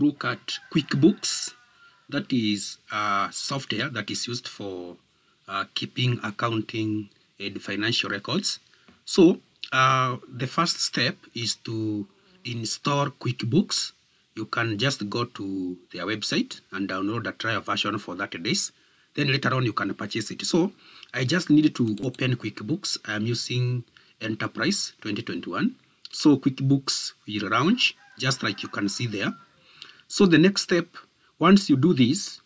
Look at QuickBooks. That is software that is used for keeping accounting and financial records. So the first step is to install QuickBooks. You can just go to their website and download a trial version for 30 days. Then later on you can purchase it. So I just need to open QuickBooks. I'm using Enterprise 2021. So QuickBooks will launch just like you can see there. So the next step, once you do this,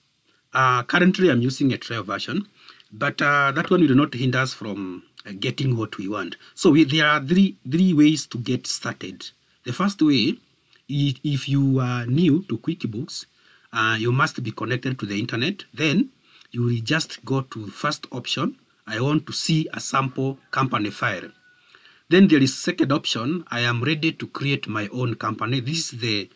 currently I'm using a trial version, but that one will not hinder us from getting what we want. So there are three ways to get started. The first way, if you are new to QuickBooks, you must be connected to the internet. Then you will just go to first option. I want to see a sample company file. Then there is second option. I am ready to create my own company. This is the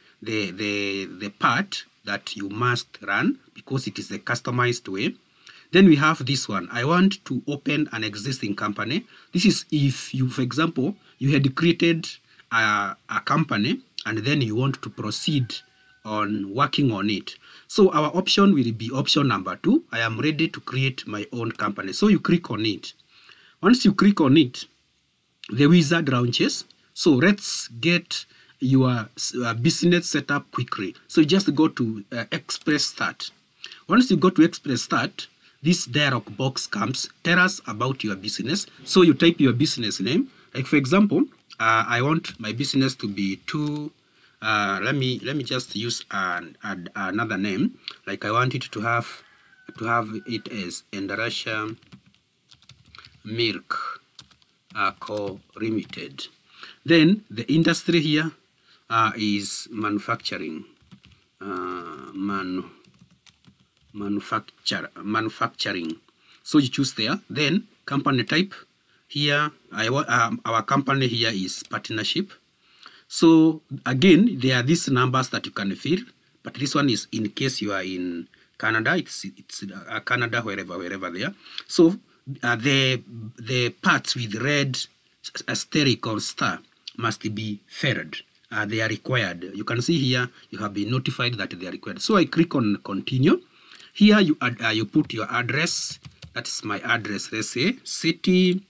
part that you must run because it is the customized way. Then we have this one. I want to open an existing company. This is if you, for example, you had created a company and then you want to proceed on working on it. So our option will be option number 2. I am ready to create my own company. So you click on it. Once you click on it, the wizard launches. So let's get your business set up quickly. So you just go to Express Start. Once you go to Express Start, this dialog box comes. Tell us about your business. So you type your business name. Like for example, I want my business to be let me just use another name. Like I want it to have it as Endarasha Milk Co. Limited. Then the industry here is manufacturing. Manufacturing. So you choose there. Then company type here. Our company here is partnership. So again, there are these numbers that you can fill, but this one is in case you are in Canada. It's Canada wherever there. So the parts with red asterisk or star must be filled. They are required. You can see here you have been notified that they are required. So I click on continue. Here you put your address. That's my address. Let's say city.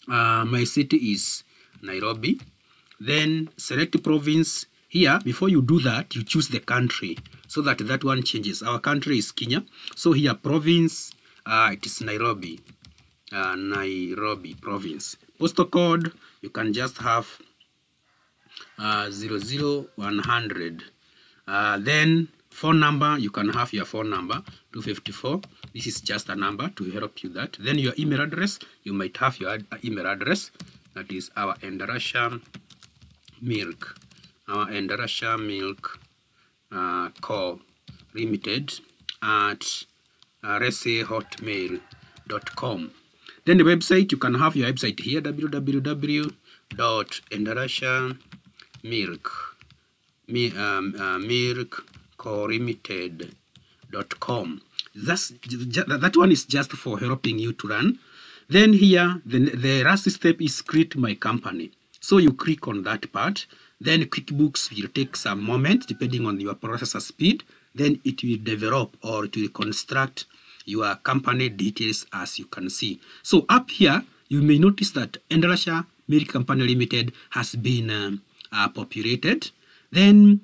My city is Nairobi. Then select province. Here, before you do that, you choose the country so that one changes. Our country is Kenya. So here province. It is Nairobi. Nairobi province. Postal code, you can just have 00100. Then phone number, you can have your phone number 254. This is just a number to help you that. Then your email address, you might have your email address. That is our Endarasha Milk. Our Endarasha Milk Co. Limited at let's say hotmail.com. Then the website, you can have your website here, www.endarasha.milkcolimited.com. That one is just for helping you to run. Then here, the last step is create my company. So you click on that part. Then QuickBooks will take some moment, depending on your processor speed. Then it will develop or it will construct your company details as you can see. So up here, you may notice that Endarasha Milk Company Limited has been populated. Then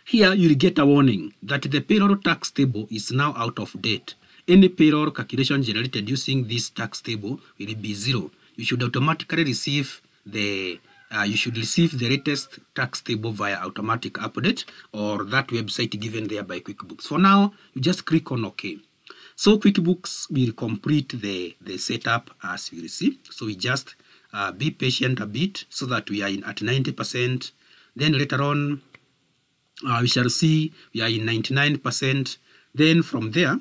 here you'll get a warning that the payroll tax table is now out of date. Any payroll calculation generated using this tax table will be 0. You should automatically receive the latest tax table via automatic update or that website given there by QuickBooks. For now, you just click on OK. So QuickBooks will complete the setup as we see. So we just be patient a bit so that we are at 90%. Then later on, we shall see we are in 99%. Then from there,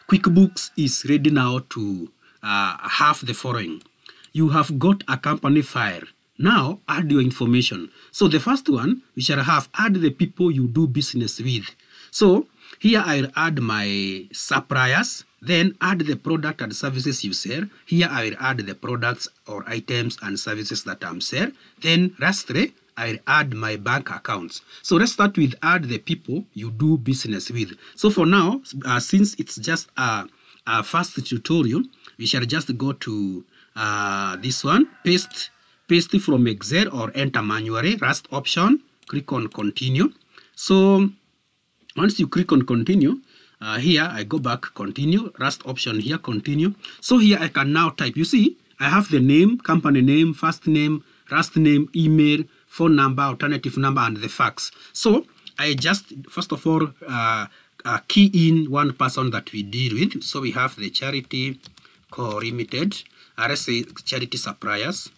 QuickBooks is ready now to have the following. You have got a company file. Now add your information. So the first one, we shall have add the people you do business with. So here I'll add my suppliers, then add the product and services you sell. Here I will add the products or items and services that I'm selling. Then lastly, I add my bank accounts. So let's start with add the people you do business with. So for now, since it's just a first tutorial, we shall just go to this one, paste from Excel or enter manually, last option, click on continue. So once you click on continue, here I go back, continue, last option here, continue. So here I can now type, you see, I have the name, company name, first name, last name, email, phone number, alternative number, and the fax. So I just, first of all, key in one person that we deal with. So we have the Charity Co Limited, let's say Charity Suppliers.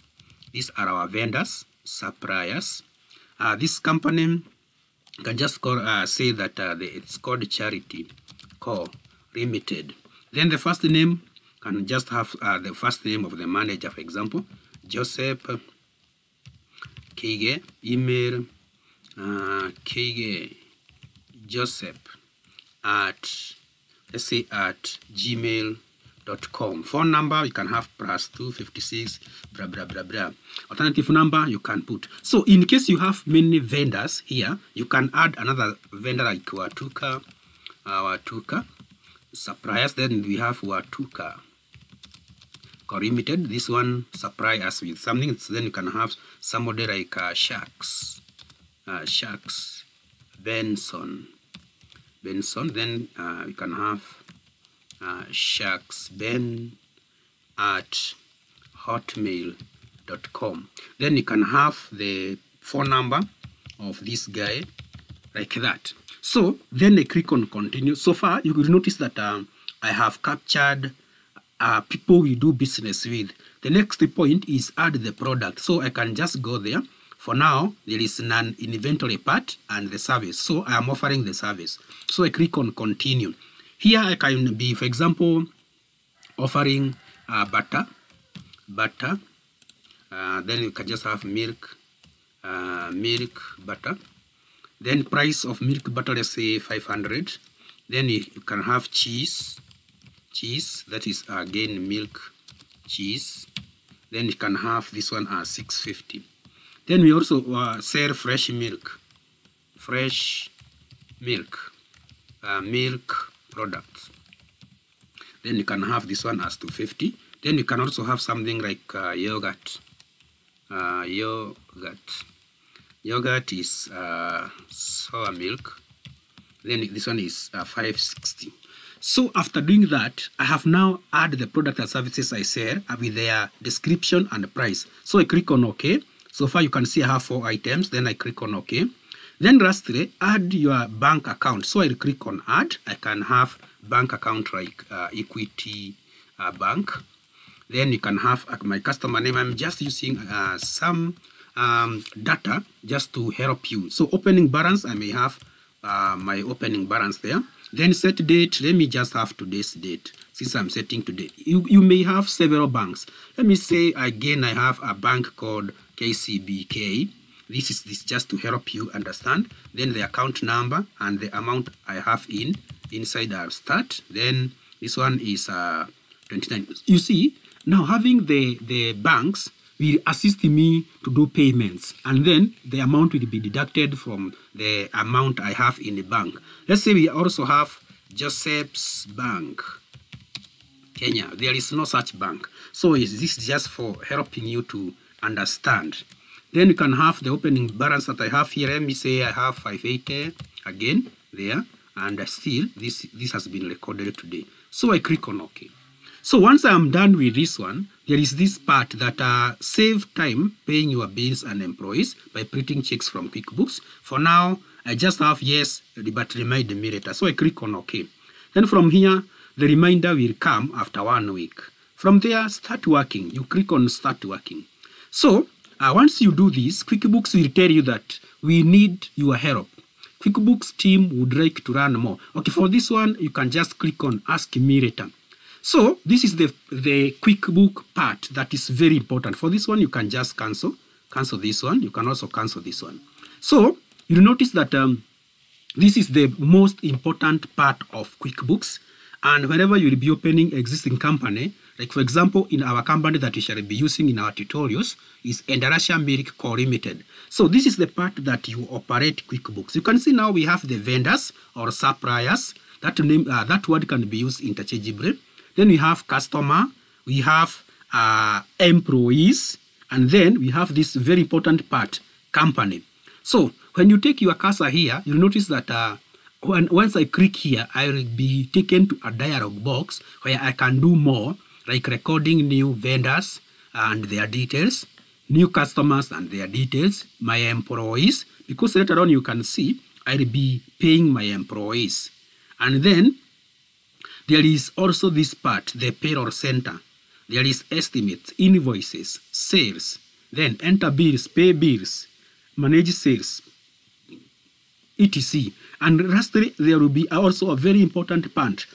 These are our vendors, suppliers. This company can just call, say that it's called Charity Co Limited. Then the first name can just have the first name of the manager, for example, Joseph Kege. Email Kege Joseph at, let's say, at gmail.com. Phone number you can have +256 blah blah blah blah. Alternative number you can put. So in case you have many vendors here, you can add another vendor like Watuka suppliers. Then we have Watuka Co Limited. This one supply us with something. Then you can have somebody like Sharks Benson. Then you can have Sharks Ben at hotmail.com. Then you can have the phone number of this guy like that. So then I click on continue. So far you will notice that I have captured people we do business with. The next point is add the product. So I can just go there. For now, there is none inventory part and the service. So I am offering the service. So I click on continue. Here I can be, for example, offering butter. Then you can just have milk butter. Then price of milk butter, let's say 500. Then you can have cheese, that is again milk cheese. Then you can have this one 650. Then we also sell fresh milk products. Then you can have this one as 250. Then you can also have something like yogurt. Yogurt is sour milk. Then this one is 560. So after doing that, I have now added the product and services I sell with their description and price. So I click on OK. So far you can see I have 4 items. Then I click on OK. Then lastly, add your bank account. So I'll click on add. I can have bank account like Equity Bank. Then you can have my customer name. I'm just using some data just to help you. So opening balance, I may have my opening balance there. Then set date, let me just have today's date since I'm setting today. You may have several banks. Let me say again I have a bank called KCBK. This is just to help you understand. Then the account number and the amount I have inside our start. Then this one is 29. You see, now having the banks will assist me to do payments, and then the amount will be deducted from the amount I have in the bank. Let's say we also have Joseph's Bank, Kenya. There is no such bank. So this is just for helping you to understand. Then you can have the opening balance that I have here. Let me say I have 580 again there, and still this has been recorded today. So I click on OK. So once I am done with this one, there is this part that save time paying your bills and employees by printing checks from QuickBooks. For now, I just have yes, but remind me later. So I click on OK. Then from here, the reminder will come after 1 week. From there, start working. You click on start working. So once you do this, QuickBooks will tell you that we need your help. QuickBooks team would like to learn more. Okay, for this one, you can just click on ask me later. So this is the QuickBook part that is very important. For this one, you can just cancel this one. You can also cancel this one. So you'll notice that this is the most important part of QuickBooks. And whenever you'll be opening existing company, Like for example, in our company that we shall be using in our tutorials is Endarasha Milk Co. Limited. So this is the part that you operate QuickBooks. You can see now we have the vendors or suppliers. That word can be used interchangeably. Then we have customer, we have employees, and then we have this very important part, company. So when you take your cursor here, you'll notice that once I click here, I will be taken to a dialog box where I can do more, like recording new vendors and their details, new customers and their details, my employees, because later on you can see I'll be paying my employees. And then there is also this part, the payroll center. There is estimates, invoices, sales, then enter bills, pay bills, manage sales, etc. And lastly, there will be also a very important part,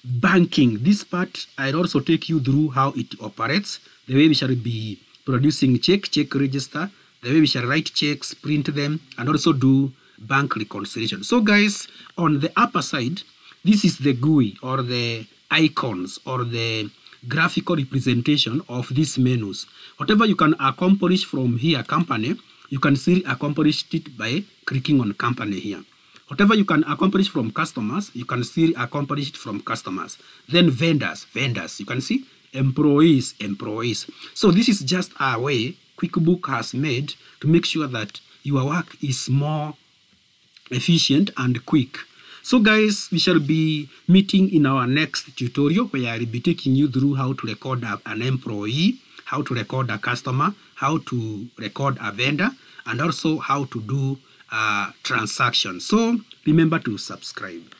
banking. This part, I'll also take you through how it operates, the way we shall be producing check register, the way we shall write checks, print them, and also do bank reconciliation. So guys, on the upper side, this is the GUI or the icons or the graphical representation of these menus. Whatever you can accomplish from here, company, you can still accomplish it by clicking on company here. Whatever you can accomplish from customers, you can still accomplish it from customers. Then vendors, you can see employees. So this is just a way QuickBooks has made to make sure that your work is more efficient and quick. So guys, we shall be meeting in our next tutorial where I will be taking you through how to record an employee, how to record a customer, how to record a vendor, and also how to do transactions. So remember to subscribe.